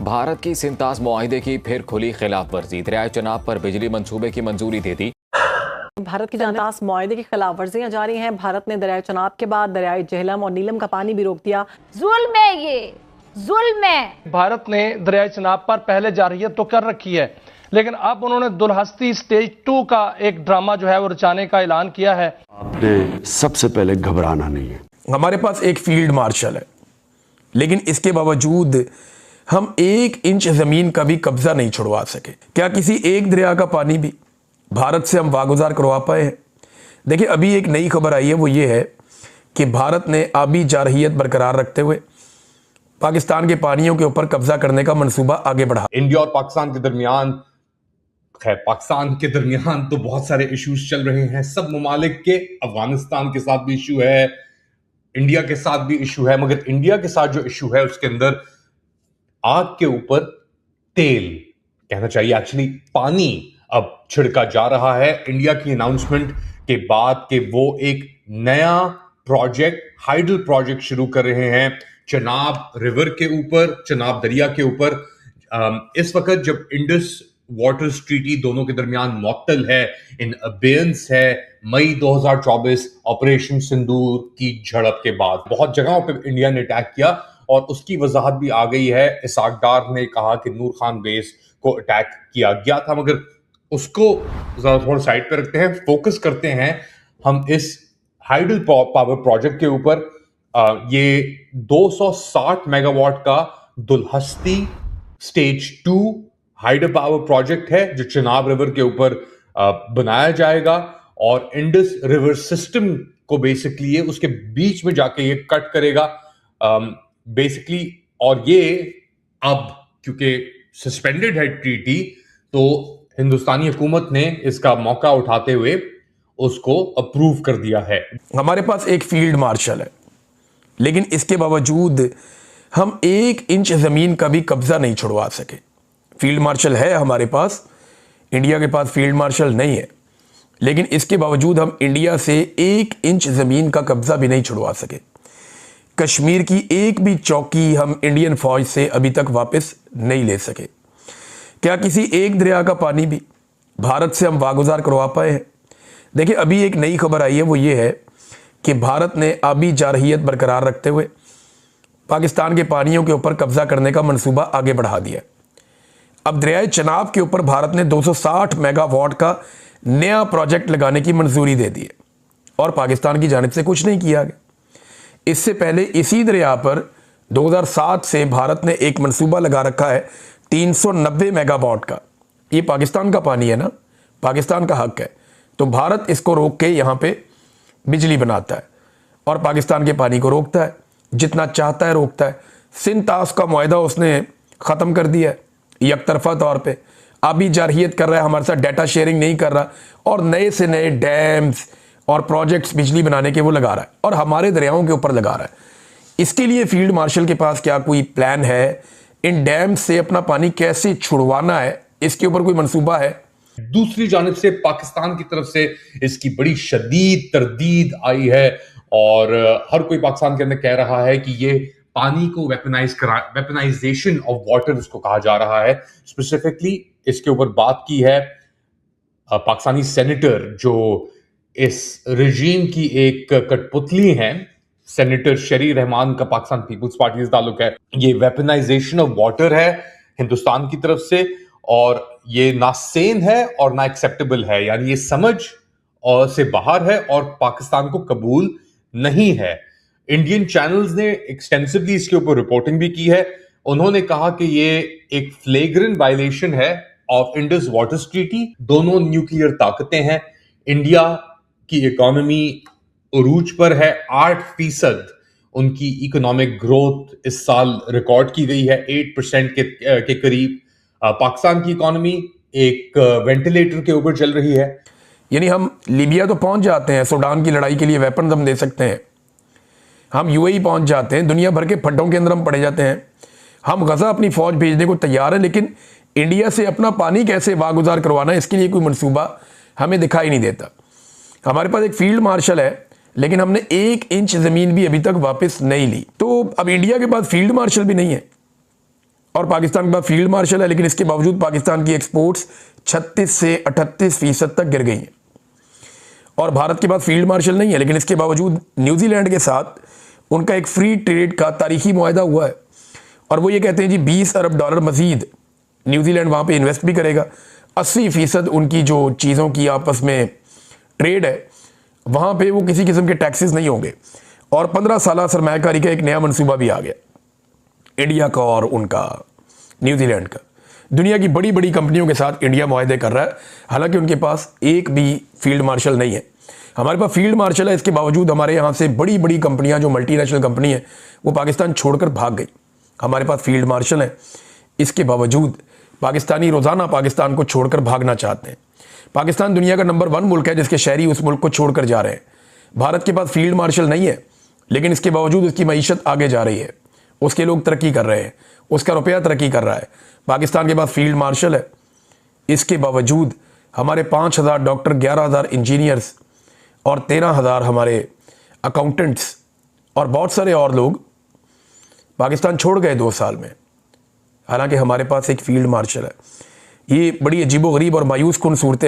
भारत की सिंतास मुआहिदे की फिर खुली खिलाफ वर्जी। दरियाए चनाब पर बिजली मंसूबे की मंजूरी दे दी। भारत की सिंतास मुआहिदे की खिलाफ वर्जियां जारी हैं। भारत ने दरियाए चनाब के बाद दरियाए झेलम और नीलम का पानी भी रोक दिया। जुल्म है, ये जुल्म है। भारत ने दरियाए चनाब पर पहले जारहियत तो कर रखी है, लेकिन अब उन्होंने दुलहस्ती स्टेज 2 का एक ड्रामा जो है वो रचाने का ऐलान किया है। आपने सबसे पहले घबराना नहीं है। हमारे पास एक फील्ड मार्शल है, लेकिन इसके बावजूद हम 1 इंच जमीन का भी कब्जा नहीं छुड़वा सके। क्या किसी एक दरिया का पानी भी भारत से हम वागुजार करवा पाए हैं? देखिए, अभी एक नई खबर आई है, वो ये है कि भारत ने आबी जारहियत बरकरार रखते हुए पाकिस्तान के पानियों के ऊपर कब्जा करने का मंसूबा आगे बढ़ा। इंडिया और पाकिस्तान के दरमियान, खैर पाकिस्तान के दरमियान तो बहुत सारे इश्यूज चल रहे हैं, सब ममालिक के। अफगानिस्तान के साथ भी इशू है, इंडिया के साथ भी इशू है, मगर इंडिया के साथ जो इशू है उसके अंदर आग के ऊपर तेल, कहना चाहिए एक्चुअली पानी अब छिड़का जा रहा है। इंडिया की अनाउंसमेंट के बाद कि वो एक नया प्रोजेक्ट, हाइडल प्रोजेक्ट शुरू कर रहे हैं चनाब रिवर के ऊपर, चनाब दरिया के ऊपर। इस वक्त जब इंडस वाटर्स ट्रीटी दोनों के दरमियान मुअत्तल है, इन अबेयंस है, मई 2024 ऑपरेशन सिंदूर की झड़प के बाद बहुत जगहों पे इंडिया ने अटैक किया और उसकी वजाहत भी आ गई है। इसाक डार ने कहा कि नूर खान बेस को अटैक किया गया था, मगर उसको थोड़ा साइड पे रखते हैं, फोकस करते हैं हम इस हाइडल पावर प्रोजेक्ट के ऊपर। ये 260 मेगावाट का Dulhasti stage 2 hydel power project है जो चनाब रिवर के ऊपर बनाया जाएगा और इंडस रिवर सिस्टम को बेसिकली ये उसके बीच में जाके ये कट करेगा बेसिकली। और ये अब क्योंकि सस्पेंडेड है ट्रीटी, तो हिंदुस्तानी हुकूमत ने इसका मौका उठाते हुए उसको अप्रूव कर दिया है। हमारे पास एक फील्ड मार्शल है, लेकिन इसके बावजूद हम 1 इंच जमीन का भी कब्जा नहीं छुड़वा सके। फील्ड मार्शल है हमारे पास, इंडिया के पास फील्ड मार्शल नहीं है, लेकिन इसके बावजूद हम इंडिया से 1 इंच जमीन का कब्जा भी नहीं छुड़वा सके। कश्मीर की एक भी चौकी हम इंडियन फौज से अभी तक वापस नहीं ले सके। क्या किसी एक दरिया का पानी भी भारत से हम वागुजार करवा पाए हैं? देखिए, अभी एक नई खबर आई है, वो ये है कि भारत ने आबी जारहियत बरकरार रखते हुए पाकिस्तान के पानियों के ऊपर कब्जा करने का मंसूबा आगे बढ़ा दिया। अब दरियाए चनाब के ऊपर भारत ने 260 मेगावाट का नया प्रोजेक्ट लगाने की मंजूरी दे दी है और पाकिस्तान की जानिब से कुछ नहीं किया गया। इससे पहले इसी दरिया पर 2007 से भारत ने एक मंसूबा लगा रखा है 390 मेगावाट का। ये पाकिस्तान का पानी है ना, पाकिस्तान का हक है, तो भारत इसको रोक के यहाँ पे बिजली बनाता है और पाकिस्तान के पानी को रोकता है, जितना चाहता है रोकता है। सिंतास का मुआहिदा उसने ख़त्म कर दिया है यकतरफा तौर पे, अभी जारहियत कर रहा है, हमारे साथ डाटा शेयरिंग नहीं कर रहा और नए से नए डैम्स और प्रोजेक्ट्स बिजली बनाने के वो लगा रहा है और हमारे दरियाओं के ऊपर लगा रहा है। इसके लिए फील्ड मार्शल के पास क्या कोई प्लान है? इन डैम से अपना पानी कैसे छुड़वाना है, इसके ऊपर कोई मंसूबा है? दूसरी जानिब से पाकिस्तान की तरफ से इसकी बड़ी शदीद तरदीद आई है और हर कोई पाकिस्तान के अंदर कह रहा है कि ये पानी को वेपनाइजेशन ऑफ वाटर इसको कहा जा रहा है। स्पेसिफिकली इसके ऊपर बात की है पाकिस्तानी सेनेटर जो इस रजीम की एक कठपुतली हैं, सेनेटर शरी रहमान का पाकिस्तान पीपल्स पार्टी से ताल्लुक है। ये वेपनाइजेशन ऑफ वाटर है हिंदुस्तान की तरफ से और ये ना सेन है और ना एक्सेप्टेबल है, यानी ये समझ और से बाहर है और पाकिस्तान को कबूल नहीं है। इंडियन चैनल्स ने एक्सटेंसिवली इसके ऊपर रिपोर्टिंग भी की है। उन्होंने कहा कि ये एक फ्लेग्रेंट वायलेशन है ऑफ इंडस वाटर्स ट्रीटी। दोनों न्यूक्लियर ताकतें हैं। इंडिया की इकोनॉमी उरूज पर है, 8% उनकी इकोनॉमिक ग्रोथ इस साल रिकॉर्ड की गई है, 8% के करीब। पाकिस्तान की इकोनॉमी एक वेंटिलेटर के ऊपर चल रही है। यानी हम लीबिया तो पहुंच जाते हैं, सूडान की लड़ाई के लिए वेपन हम दे सकते हैं, हम यूएई पहुंच जाते हैं, दुनिया भर के फड्डों के अंदर हम पड़े जाते हैं, हम गजा अपनी फौज भेजने को तैयार है, लेकिन इंडिया से अपना पानी कैसे वागुजार करवाना है इसके लिए कोई मंसूबा हमें दिखाई नहीं देता। हमारे पास एक फील्ड मार्शल है, लेकिन हमने 1 इंच जमीन भी अभी तक वापस नहीं ली। तो अब इंडिया के पास फील्ड मार्शल भी नहीं है और पाकिस्तान के पास फील्ड मार्शल है, लेकिन इसके बावजूद पाकिस्तान की एक्सपोर्ट्स 36 से 38% तक गिर गई हैं। और भारत के पास फील्ड मार्शल नहीं है, लेकिन इसके बावजूद न्यूजीलैंड के साथ उनका एक फ्री ट्रेड का तारीखी मुआहदा हुआ है और वो ये कहते हैं जी $20 अरब मजीद न्यूजीलैंड वहाँ पे इन्वेस्ट भी करेगा। 80% उनकी जो चीज़ों की आपस में ट्रेड है वहाँ पे वो किसी किस्म के टैक्सेस नहीं होंगे और 15 साल सरमायाकारी का एक नया मंसूबा भी आ गया इंडिया का और उनका न्यूजीलैंड का। दुनिया की बड़ी बड़ी कंपनियों के साथ इंडिया मुआहदे कर रहा है, हालांकि उनके पास एक भी फील्ड मार्शल नहीं है। हमारे पास फील्ड मार्शल है, इसके बावजूद हमारे यहाँ से बड़ी बड़ी कंपनियां जो मल्टीनेशनल कंपनी है वो पाकिस्तान छोड़कर भाग गई। हमारे पास फील्ड मार्शल है, इसके बावजूद पाकिस्तानी रोज़ाना पाकिस्तान को छोड़कर भागना चाहते हैं। पाकिस्तान दुनिया का नंबर 1 मुल्क है जिसके शहरी उस मुल्क को छोड़कर जा रहे हैं। भारत के पास फील्ड मार्शल नहीं है, लेकिन इसके बावजूद उसकी मईशत आगे जा रही है, उसके लोग तरक्की कर रहे हैं, उसका रुपया तरक्की कर रहा है। पाकिस्तान के पास फील्ड मार्शल है, इसके बावजूद हमारे 5,000 डॉक्टर, 11,000 इंजीनियर्स और 13,000 हमारे अकाउंटेंट्स और बहुत सारे और लोग पाकिस्तान छोड़ गए 2 साल में, हालांकि हमारे पास एक फील्ड मार्शल है। ये बड़ी अजीबोगरीब और मायूस कुन सूरत